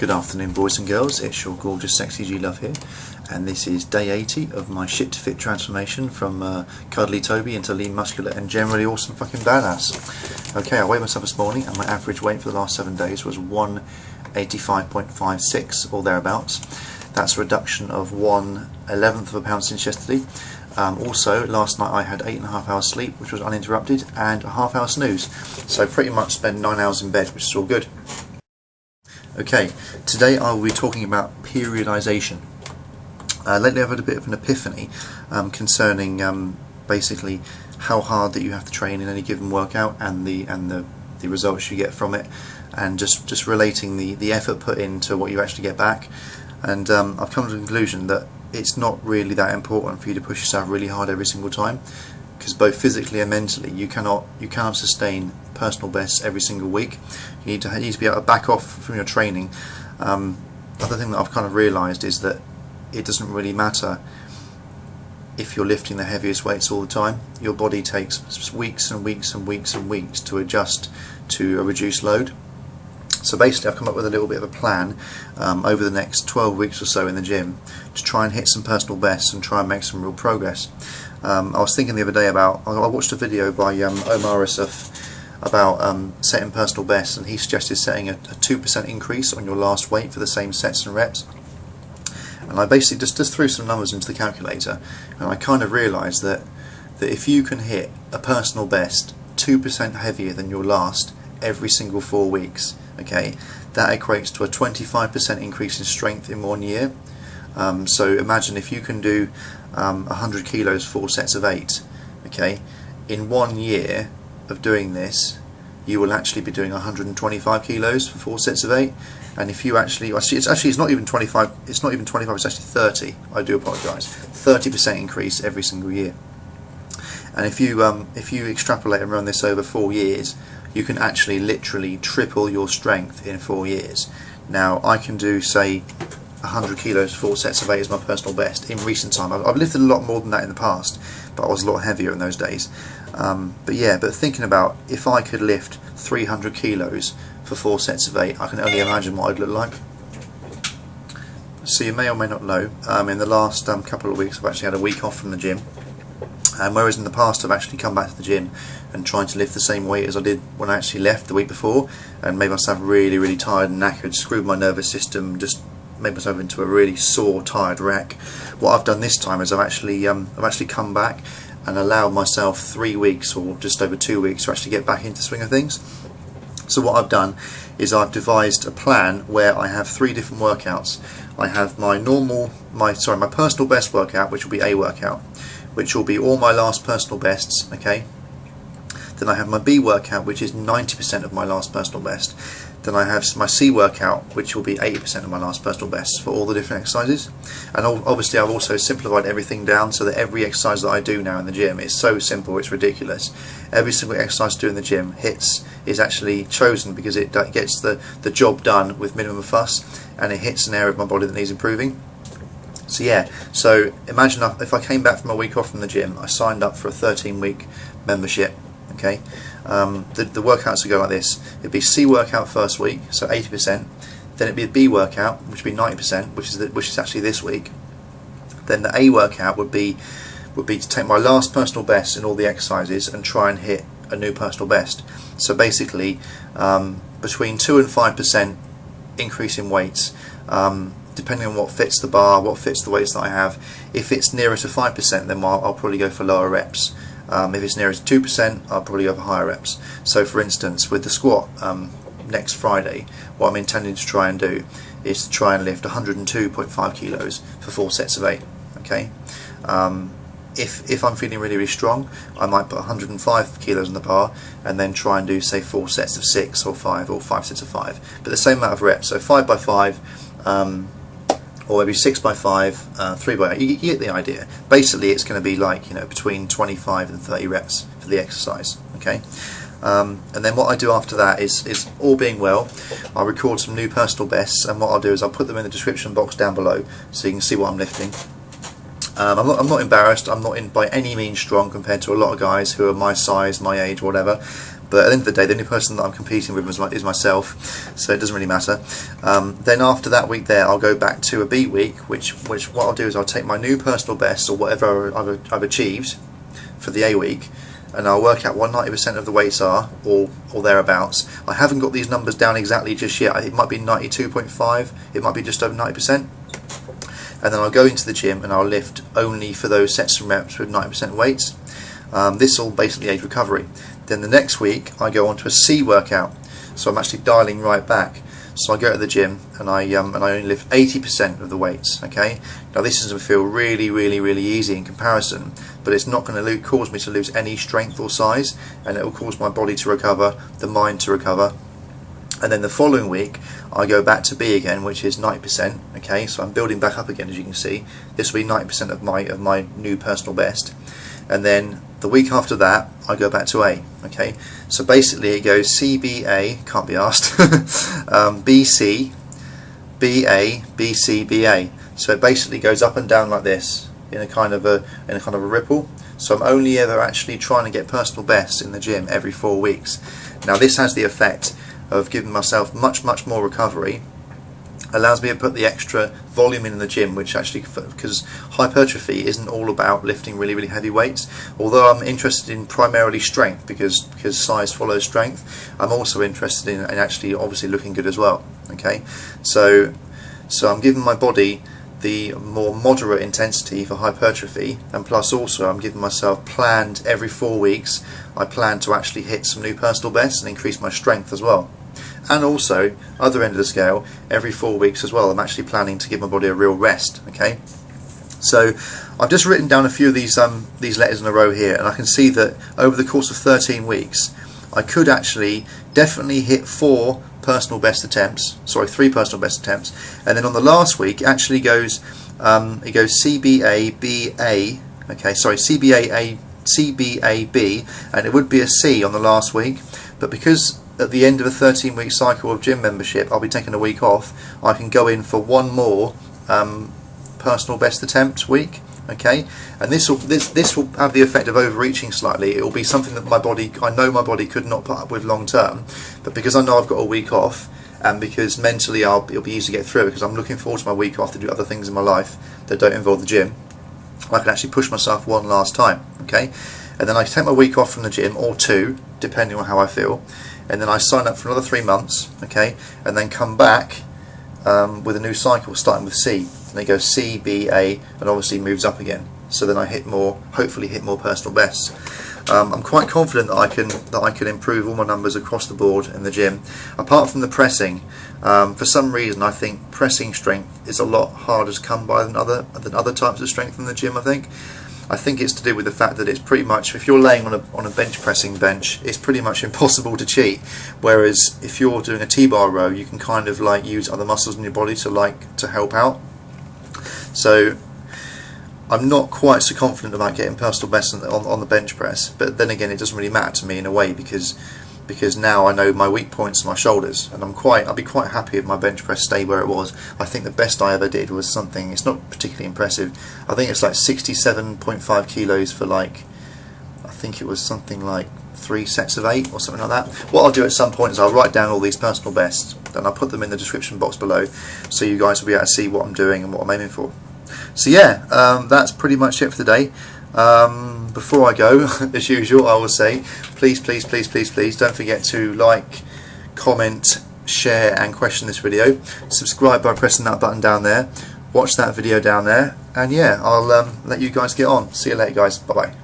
Good afternoon, boys and girls. It's your gorgeous sexy G-Love here, and this is day 80 of my shit to fit transformation from cuddly Toby into lean, muscular and generally awesome fucking badass. Okay, I weighed myself this morning and my average weight for the last 7 days was 185.56 or thereabouts. That's a reduction of 1/11 of a pound since yesterday. Also, last night I had 8.5 hours sleep, which was uninterrupted, and a half-hour snooze. So pretty much spent 9 hours in bed, which is all good. Okay, today I will be talking about periodization. Lately I've had a bit of an epiphany concerning basically how hard that you have to train in any given workout and the results you get from it, and just relating the effort put into what you actually get back. And I've come to the conclusion that it's not really that important for you to push yourself really hard every single time, because both physically and mentally you cannot sustain personal bests every single week. You need to be able to back off from your training. Other thing that I've kind of realised is that it doesn't really matter if you're lifting the heaviest weights all the time. Your body takes weeks and weeks and weeks and weeks to adjust to a reduced load. So basically I've come up with a little bit of a plan over the next 12 weeks or so in the gym to try and hit some personal bests and try and make some real progress. I was thinking the other day about, I watched a video by Omar Asif about setting personal bests, and he suggested setting a 2% increase on your last weight for the same sets and reps. And I basically just threw some numbers into the calculator, and I kind of realised that if you can hit a personal best 2% heavier than your last every single 4 weeks, okay, that equates to a 25% increase in strength in 1 year. So imagine if you can do 100 kilos 4 sets of 8, okay, in 1 year of doing this you will actually be doing 125 kilos for 4 sets of 8. And if you actually, it's not even 25, it's actually 30, I do apologise, 30% increase every single year. And if you extrapolate and run this over 4 years, you can actually literally triple your strength in 4 years. Now I can do, say, 100 kilos 4 sets of 8 as my personal best in recent time. I've lifted a lot more than that in the past, but I was a lot heavier in those days. But thinking about if I could lift 300 kilos for 4 sets of 8, I can only imagine what I'd look like. So you may or may not know, in the last couple of weeks I've actually had a week off from the gym. And whereas in the past I've actually come back to the gym and tried to lift the same weight as I did when I actually left the week before, and made myself really tired and knackered, screwed my nervous system, just made myself into a really sore, tired wreck. What I've done this time is I've actually come back and allowed myself 3 weeks, or just over 2 weeks, to actually get back into the swing of things. So what I've done is I've devised a plan where I have 3 different workouts. I have my personal best workout, which will be a workout, which will be all my last personal bests, okay? Then I have my B workout, which is 90% of my last personal best. Then I have my C workout, which will be 80% of my last personal best for all the different exercises. And obviously I've also simplified everything down so that every exercise that I do now in the gym is so simple it's ridiculous. Every single exercise I do in the gym is actually chosen because it gets the job done with minimum fuss, and it hits an area of my body that needs improving. So yeah, so imagine if I came back from a week off from the gym, I signed up for a 13-week membership, okay? The workouts would go like this. It'd be C workout first week, so 80%. Then it'd be a B workout, which would be 90%, which is actually this week. Then the A workout would be to take my last personal best in all the exercises and try and hit a new personal best. So basically, between 2 and 5% increase in weights, depending on what fits the bar, what fits the weights that I have. If it's nearer to 5%, then I'll probably go for lower reps. If it's nearer to 2%, I'll probably go for higher reps. So for instance, with the squat next Friday, what I'm intending to try and do is to try and lift 102.5 kilos for 4 sets of 8, okay? If I'm feeling really strong, I might put 105 kilos on the bar and then try and do, say, 4 sets of 6 or 5, or 5 sets of 5, but the same amount of reps, so 5 by 5, or maybe 6 by 5, 3 by 8. You get the idea. Basically it's going to be like, you know, between 25 and 30 reps for the exercise, okay? And then what I do after that is all being well, I'll record some new personal bests, and what I'll do is I'll put them in the description box down below so you can see what I'm lifting. I'm not embarrassed. I'm not by any means strong compared to a lot of guys who are my size, my age, whatever, but at the end of the day, the only person that I'm competing with is myself, so it doesn't really matter. Then after that week there, I'll go back to a beat week, which what I'll do is I'll take my new personal best, or whatever I've achieved for the A week, and I'll work out what 90% of the weights are, or thereabouts. I haven't got these numbers down exactly just yet. It might be 92.5, it might be just over 90%. And then I'll go into the gym and I'll lift only for those sets and reps with 90% weights. This will basically aid recovery. Then the next week I go on to a C workout, so I'm actually dialing right back. So I go to the gym and I only lift 80% of the weights. Okay. Now this is going to feel really easy in comparison, but it's not going to cause me to lose any strength or size, and it will cause my body to recover, the mind to recover. And then the following week I go back to B again, which is 90%. Okay, so I'm building back up again, as you can see. This will be 90% of my new personal best. And then the week after that I go back to A. Okay, so basically it goes CBA, can't be asked, BC, BA, BC, BA. So it basically goes up and down like this in a kind of a ripple. So I'm only ever actually trying to get personal bests in the gym every 4 weeks. Now this has the effect of giving myself much more recovery, allows me to put the extra volume in the gym, which actually, because hypertrophy isn't all about lifting really heavy weights, although I'm interested in primarily strength, because size follows strength. I'm also interested in actually obviously looking good as well. Okay, so I'm giving my body the more moderate intensity for hypertrophy, and plus also I'm giving myself planned every 4 weeks, I plan to actually hit some new personal bests and increase my strength as well. And also, other end of the scale, every 4 weeks as well, I'm actually planning to give my body a real rest. Okay, so I've just written down a few of these letters in a row here, and I can see that over the course of 13 weeks I could actually definitely hit 3 personal best attempts, and then on the last week it actually goes CBA, BA, okay, sorry, CBA, CBAB, and it would be a C on the last week, but because at the end of a 13-week cycle of gym membership I'll be taking a week off, I can go in for 1 more personal best attempt week. Okay, and this will have the effect of overreaching slightly. It will be something that I know my body could not put up with long term, but because I know I've got a week off, and because mentally it'll be easy to get through, because I'm looking forward to my week off to do other things in my life that don't involve the gym, I can actually push myself one last time. Okay, and then I take my week off from the gym, or 2 depending on how I feel, and then I sign up for another 3 months. Okay, and then come back with a new cycle starting with C, and then goes C, B, A, and obviously moves up again. So then I hopefully hit more personal bests. I'm quite confident that I can improve all my numbers across the board in the gym. Apart from the pressing, for some reason I think pressing strength is a lot harder to come by than other types of strength in the gym. I think it's to do with the fact that it's pretty much, if you're laying on a bench pressing bench, it's pretty much impossible to cheat. Whereas if you're doing a T-bar row, you can kind of like use other muscles in your body to help out. So I'm not quite so confident about getting personal bests on the bench press, but then again it doesn't really matter to me in a way, because now I know my weak points are my shoulders, and I'll be quite happy if my bench press stayed where it was. I think the best I ever did was something, it's not particularly impressive, I think it's like 67.5 kilos for I think it was something like 3 sets of 8 or something like that. What I'll do at some point is I'll write down all these personal bests, and I'll put them in the description box below, so you guys will be able to see what I'm doing and what I'm aiming for. So yeah, that's pretty much it for today. Before I go, as usual, I will say, please don't forget to like, comment, share and question this video. Subscribe by pressing that button down there. Watch that video down there, and yeah, I'll let you guys get on. See you later guys, bye bye.